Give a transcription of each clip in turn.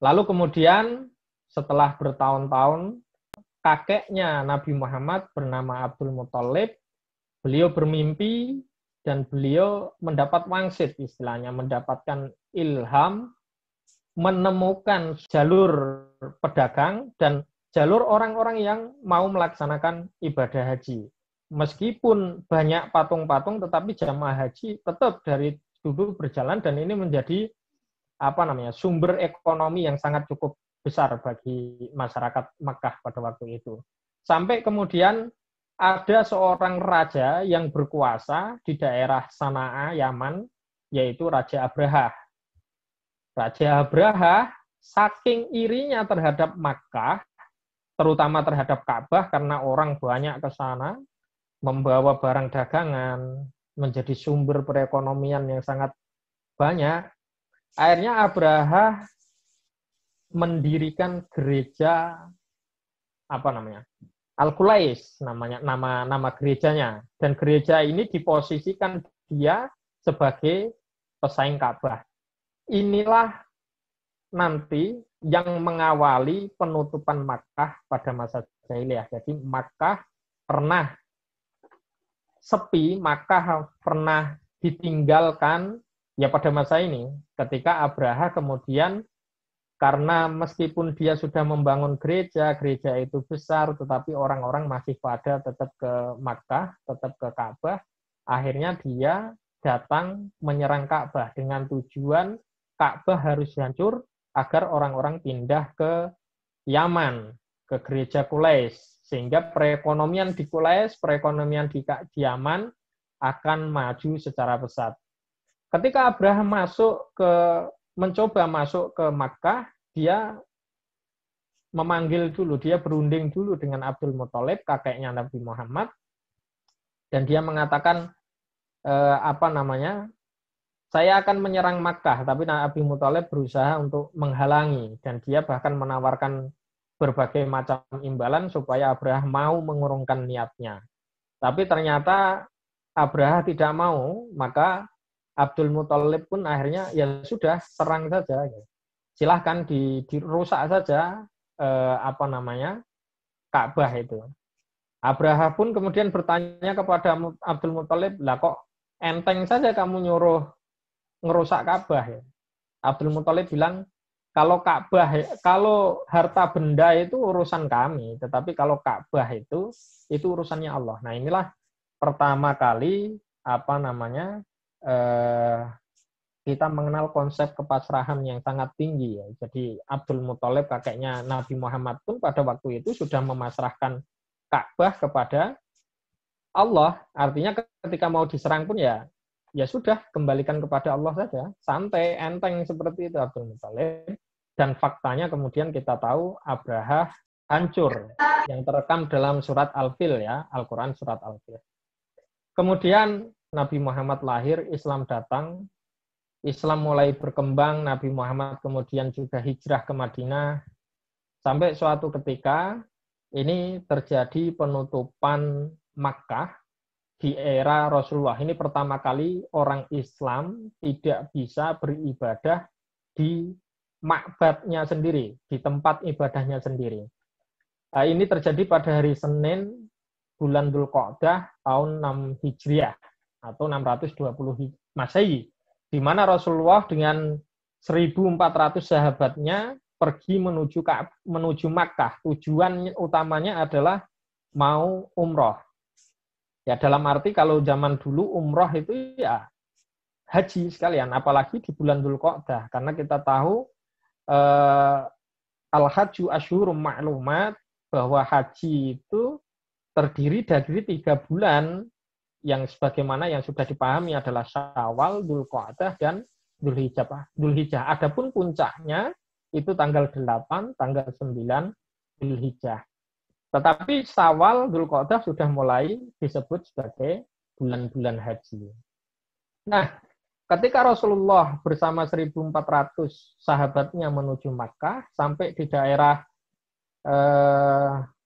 Lalu kemudian setelah bertahun-tahun, kakeknya Nabi Muhammad bernama Abdul Muthalib, beliau bermimpi dan beliau mendapat wangsit, istilahnya mendapatkan ilham, menemukan jalur pedagang dan jalur orang-orang yang mau melaksanakan ibadah haji. Meskipun banyak patung-patung, tetapi jamaah haji tetap dari dulu berjalan, dan ini menjadi sumber ekonomi yang sangat cukup besar bagi masyarakat Makkah pada waktu itu. Sampai kemudian ada seorang raja yang berkuasa di daerah Sana'a, Yaman, yaitu Raja Abraha. Raja Abraha saking irinya terhadap Makkah, terutama terhadap Ka'bah, karena orang banyak ke sana, membawa barang dagangan, menjadi sumber perekonomian yang sangat banyak. Akhirnya Abraha mendirikan gereja Al-Qulais, nama gerejanya, dan gereja ini diposisikan dia sebagai pesaing Ka'bah. Inilah nanti yang mengawali penutupan Makkah pada masa jahiliyah. Jadi Makkah pernah sepi, Makkah pernah ditinggalkan ya pada masa ini, ketika Abraha kemudian, karena meskipun dia sudah membangun gereja itu besar, tetapi orang-orang masih pada tetap ke Makkah, tetap ke Ka'bah, akhirnya dia datang menyerang Ka'bah dengan tujuan Ka'bah harus hancur agar orang-orang pindah ke Yaman, ke gereja Qulais, sehingga perekonomian di Qulais, perekonomian di Yaman akan maju secara pesat. Ketika Abraham mencoba masuk ke Makkah, dia memanggil dulu, dia berunding dulu dengan Abdul Muthalib, kakeknya Nabi Muhammad, dan dia mengatakan, saya akan menyerang Makkah, tapi Nabi Muthalib berusaha untuk menghalangi, dan dia bahkan menawarkan berbagai macam imbalan supaya Abraham mau mengurungkan niatnya. Tapi ternyata Abraham tidak mau, maka Abdul Muthalib pun akhirnya ya sudah, serang saja, silahkan dirusak saja Ka'bah itu. Abraham pun kemudian bertanya kepada Abdul Muthalib, lah kok enteng saja kamu nyuruh ngerusak Ka'bah ya. Abdul Muthalib bilang, kalau harta benda itu urusan kami, tetapi kalau Ka'bah itu urusannya Allah. Nah, inilah pertama kali kita mengenal konsep kepasrahan yang sangat tinggi ya. Jadi Abdul Muthalib, kakeknya Nabi Muhammad, pun pada waktu itu sudah memasrahkan Ka'bah kepada Allah. Artinya ketika mau diserang pun ya sudah, kembalikan kepada Allah saja. Santai, enteng seperti itu Abdul Muthalib. Dan faktanya kemudian kita tahu Abraha hancur, yang terekam dalam surat Al-Fil ya, Al-Quran surat Al-Fil. Kemudian Nabi Muhammad lahir, Islam datang, Islam mulai berkembang, Nabi Muhammad kemudian juga hijrah ke Madinah, sampai suatu ketika ini terjadi penutupan Makkah di era Rasulullah. Ini pertama kali orang Islam tidak bisa beribadah di ma'badnya sendiri, di tempat ibadahnya sendiri. Nah, ini terjadi pada hari Senin, bulan Dzulqa'dah, tahun 6 Hijriah, atau 620 Masehi, di mana Rasulullah dengan 1.400 sahabatnya pergi menuju Makkah. Tujuan utamanya adalah mau umroh. Ya, dalam arti kalau zaman dulu umroh itu ya haji sekalian, apalagi di bulan Dzulqa'dah, karena kita tahu al-hajju asyhurum ma'lumat, bahwa haji itu terdiri dari 3 bulan, yang sebagaimana yang sudah dipahami adalah Syawal, Dzulqa'dah, dan Dzulhijjah. Adapun puncaknya itu tanggal 8, tanggal 9 Dzulhijjah. Tetapi Syawal, Dzulqa'dah sudah mulai disebut sebagai bulan-bulan haji. Nah, ketika Rasulullah bersama 1.400 sahabatnya menuju Makkah, sampai di daerah,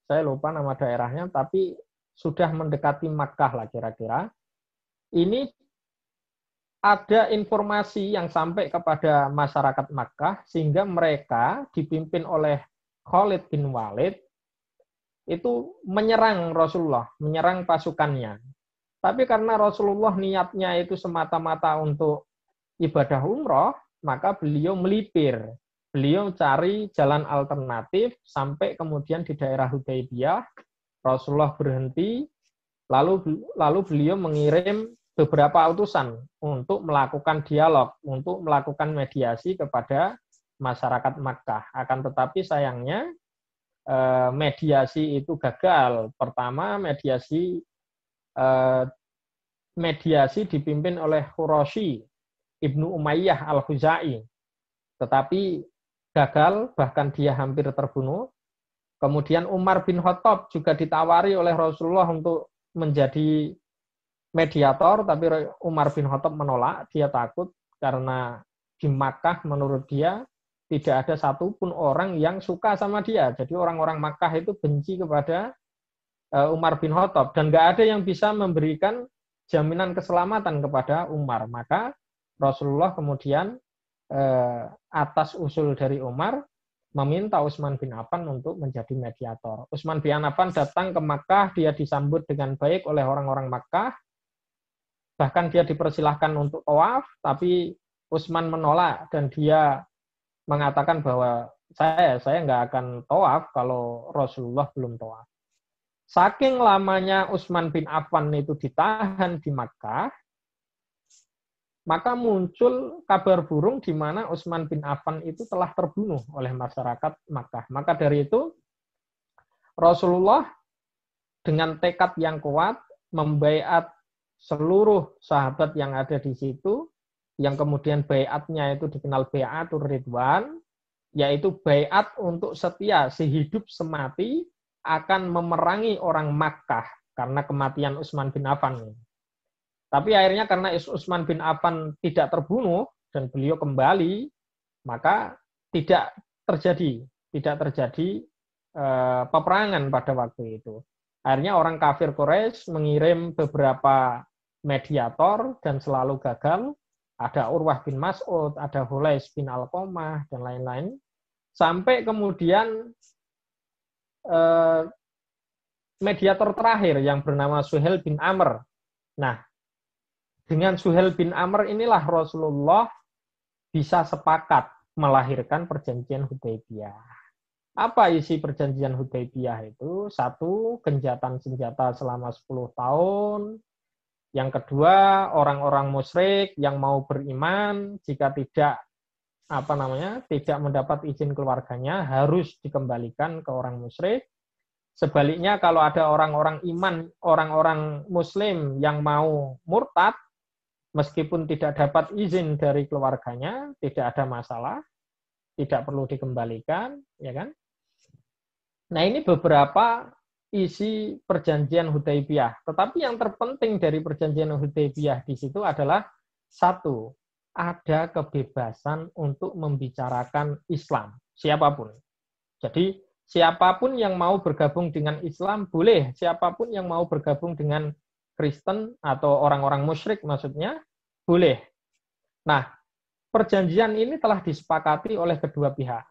saya lupa nama daerahnya, tapi sudah mendekati Makkah lah kira-kira. Ini ada informasi yang sampai kepada masyarakat Makkah sehingga mereka dipimpin oleh Khalid bin Walid itu menyerang Rasulullah, menyerang pasukannya. Tapi karena Rasulullah niatnya itu semata-mata untuk ibadah umroh, maka beliau melipir. Beliau cari jalan alternatif sampai kemudian di daerah Hudaybiyah, Rasulullah berhenti, lalu beliau mengirim beberapa utusan untuk melakukan dialog, untuk melakukan mediasi kepada masyarakat Makkah. Akan tetapi sayangnya mediasi itu gagal. Pertama, mediasi dipimpin oleh Quraisy Ibnu Umayyah Al-Khuzai, tetapi gagal, bahkan dia hampir terbunuh. Kemudian Umar bin Khattab juga ditawari oleh Rasulullah untuk menjadi mediator, tapi Umar bin Khattab menolak, dia takut karena di Makkah menurut dia tidak ada satupun orang yang suka sama dia. Jadi orang-orang Makkah itu benci kepada Umar bin Khattab dan nggak ada yang bisa memberikan jaminan keselamatan kepada Umar. Maka Rasulullah kemudian atas usul dari Umar meminta Utsman bin Affan untuk menjadi mediator. Utsman bin Affan datang ke Makkah, dia disambut dengan baik oleh orang-orang Makkah. Bahkan dia dipersilahkan untuk tawaf, tapi Utsman menolak dan dia mengatakan bahwa saya nggak akan tawaf kalau Rasulullah belum tawaf. Saking lamanya Utsman bin Affan itu ditahan di Makkah, maka muncul kabar burung di mana Utsman bin Affan itu telah terbunuh oleh masyarakat Makkah. Maka dari itu Rasulullah dengan tekad yang kuat membaiat seluruh sahabat yang ada di situ, yang kemudian baiatnya itu dikenal baiatur ridwan, yaitu baiat untuk setia sehidup semati akan memerangi orang Makkah karena kematian Utsman bin Affan. Tapi akhirnya karena Utsman bin Affan tidak terbunuh dan beliau kembali, maka tidak terjadi peperangan pada waktu itu. Akhirnya orang kafir Quraisy mengirim beberapa mediator dan selalu gagal. Ada Urwah bin Mas'ud, ada Hulais bin Alqamah, dan lain-lain. Sampai kemudian mediator terakhir yang bernama Suhail bin Amr. Nah, dengan Suhail bin Amr inilah Rasulullah bisa sepakat melahirkan perjanjian Hudaybiyah. Apa isi perjanjian Hudaybiyah itu? Satu, genjatan senjata selama 10 tahun. Yang kedua, orang-orang musyrik yang mau beriman jika tidak mendapat izin keluarganya harus dikembalikan ke orang musyrik. Sebaliknya kalau ada orang-orang iman, orang-orang muslim yang mau murtad, meskipun tidak dapat izin dari keluarganya, tidak ada masalah, tidak perlu dikembalikan, ya kan? Nah, ini beberapa isi perjanjian Hudaybiyah. Tetapi yang terpenting dari perjanjian Hudaybiyah di situ adalah satu, ada kebebasan untuk membicarakan Islam, siapapun. Jadi, siapapun yang mau bergabung dengan Islam boleh, siapapun yang mau bergabung dengan Kristen atau orang-orang musyrik maksudnya boleh. Nah, perjanjian ini telah disepakati oleh kedua pihak.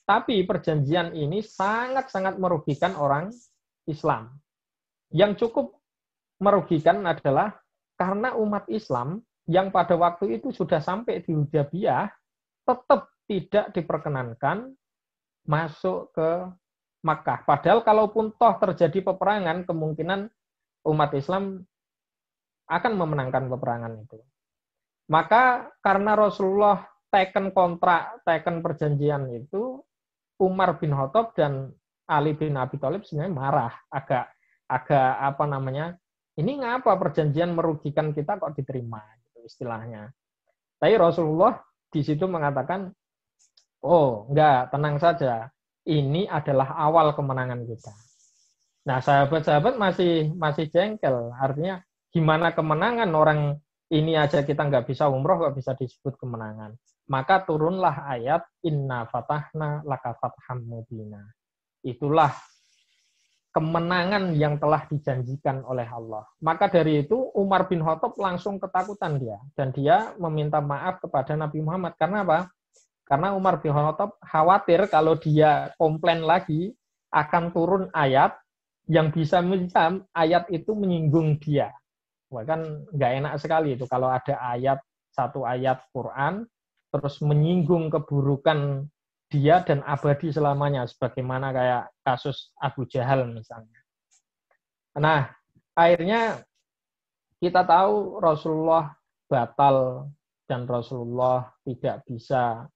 Tapi perjanjian ini sangat-sangat merugikan orang Islam. Yang cukup merugikan adalah karena umat Islam yang pada waktu itu sudah sampai di Hudaybiyah tetap tidak diperkenankan masuk ke Makkah. Padahal kalaupun toh terjadi peperangan, kemungkinan umat Islam akan memenangkan peperangan itu. Maka karena Rasulullah teken perjanjian itu, Umar bin Khattab dan Ali bin Abi Thalib sebenarnya marah, agak ini ngapa perjanjian merugikan kita kok diterima, gitu istilahnya. Tapi Rasulullah di situ mengatakan, oh enggak, tenang saja, ini adalah awal kemenangan kita. Nah, sahabat-sahabat masih jengkel, artinya gimana kemenangan, orang ini aja kita nggak bisa umroh, nggak bisa disebut kemenangan. Maka turunlah ayat Inna fatahna laka fatham mubina. Itulah kemenangan yang telah dijanjikan oleh Allah. Maka dari itu Umar bin Khattab langsung ketakutan dia. Dan dia meminta maaf kepada Nabi Muhammad. Karena apa? Karena Umar bin Khattab khawatir kalau dia komplain lagi akan turun ayat yang bisa ayat itu menyinggung dia. Bahkan nggak enak sekali itu kalau ada satu ayat Quran terus menyinggung keburukan dia dan abadi selamanya, sebagaimana kayak kasus Abu Jahal misalnya. Nah, akhirnya kita tahu Rasulullah batal dan Rasulullah tidak bisa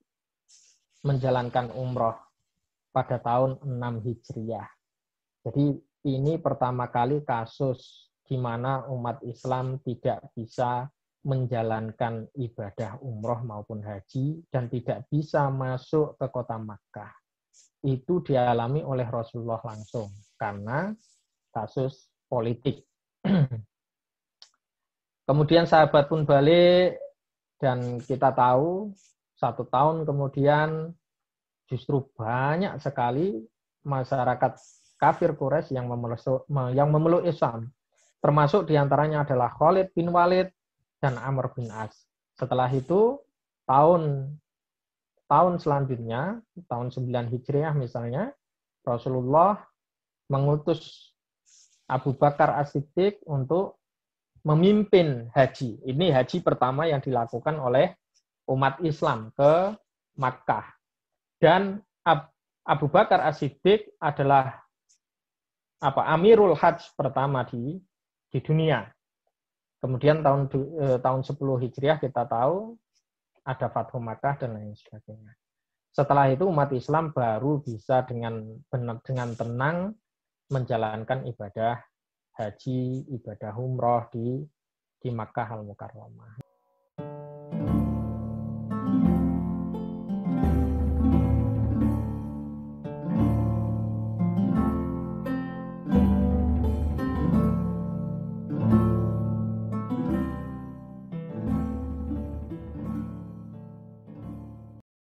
menjalankan umroh pada tahun 6 Hijriah. Jadi ini pertama kali kasus di mana umat Islam tidak bisa menjalankan ibadah umroh maupun haji dan tidak bisa masuk ke kota Makkah. Itu dialami oleh Rasulullah langsung karena kasus politik. Kemudian sahabat pun balik dan kita tahu 1 tahun kemudian justru banyak sekali masyarakat kafir Quraisy yang memeluk Islam. Termasuk diantaranya adalah Khalid bin Walid dan Amr bin As. Setelah itu tahun selanjutnya, tahun 9 Hijriah misalnya, Rasulullah mengutus Abu Bakar As-Siddiq untuk memimpin haji. Ini haji pertama yang dilakukan oleh umat Islam ke Makkah. Dan Abu Bakar As-Siddiq adalah Amirul Hajj pertama di dunia. Kemudian tahun 10 Hijriah kita tahu ada Fathu Makkah dan lain sebagainya. Setelah itu umat Islam baru bisa dengan tenang menjalankan ibadah haji, ibadah umroh di Makkah Al-Mukarramah.